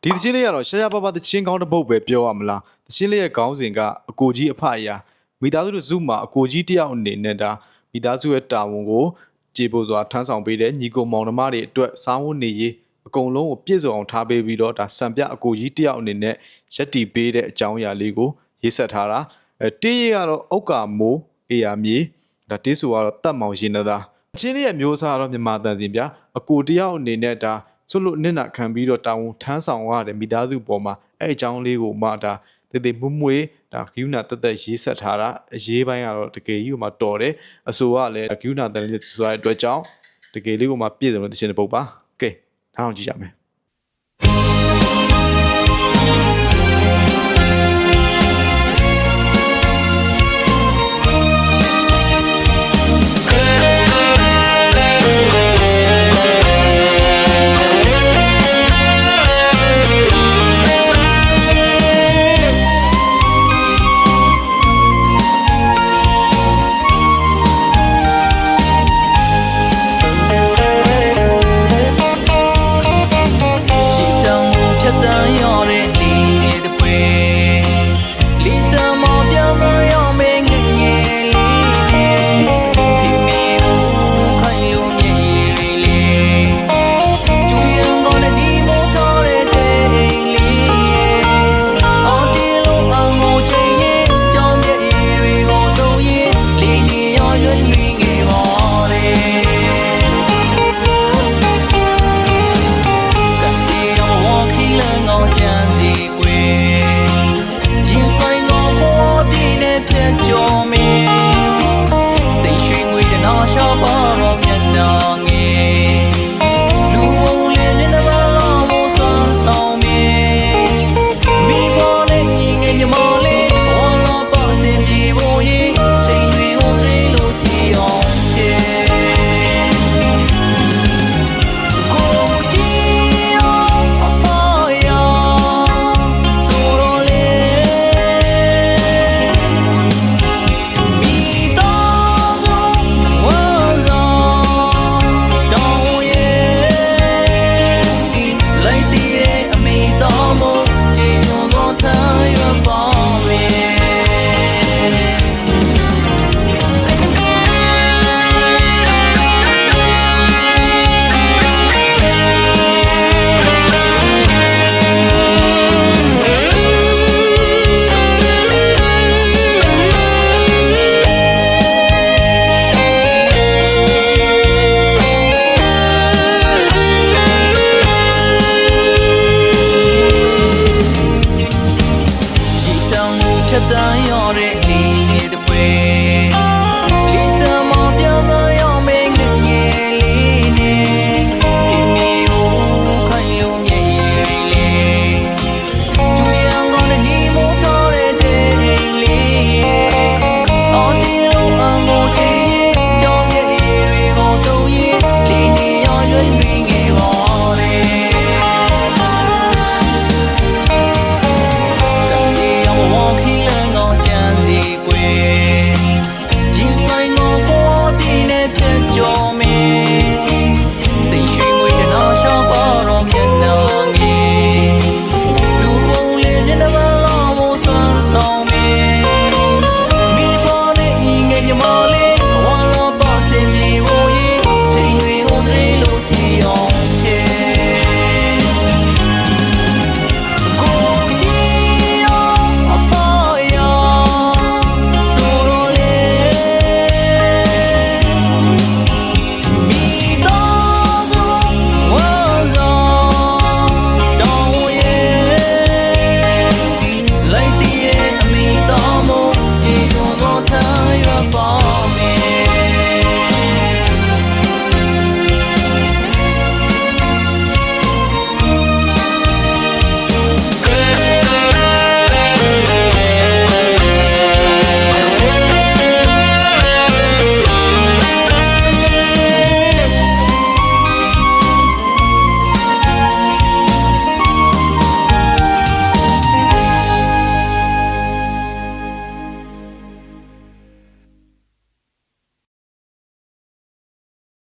ဒီသချင်းလေးကတော့ရှာရှာပါပါသချင်းကောင်းတစ်ပုဒ်ပဲပြောရမလားသချင်းလေးရဲ့ခေါင်းစဉ်ကအကိုကြီးအဖအရာမိသားစုတို့စုမှာအကိုကြီးတယောက်အနေနဲ့ဒါမိသားစုရဲ့တာဝန်ကိုကြေပို့စွာထမ်းဆောင်ပေးတဲ့ညီကိုမောင်နှမတွေအတွက်စားဝတ်နေရေးအကုန်လုံးကိုပြည့်စုံအောင်ထားပေးပြီးတော့ဒါစံပြအကိုကြီးတယောက်အနေနဲ့ရက်တီပေးတဲ့အကြောင်းအရာလေးကိုရေးဆက်ထားတာတေးရကတော့အောက်ကမိုးအေယာမြေဒါတေးဆိုကတော့တတ်မောင်ရင်နသားအချင်းလေးရဲ့မျိုးစားကတော့မြန်မာတန်စင်ဗျာအကိုတယောက်အနေနဲ့ဒါစွလို့နစ်နာခံပြီးတော့တာဝန်ထမ်းဆောင်ရတယ်မိသားစုပေါ်မှာအဲ့အကြောင်းလေးကိုမှဒါတေတေမွမွေဒါဂိူနာတက်တက်ရေးဆက်ထားတာအရေးပိုင်းကတော့တကယ်ကြီးကိုမှတော်တယ်အဆိုကလည်းဂိူနာတန်လေးဆိုတဲ့အတွက်ကြောင့်တကယ်လေးကိုမှပြည့်စုံတဲ့တခြင်းတစ်ပုဒ်ပါကဲနောက်ကြည့်ကြမယ်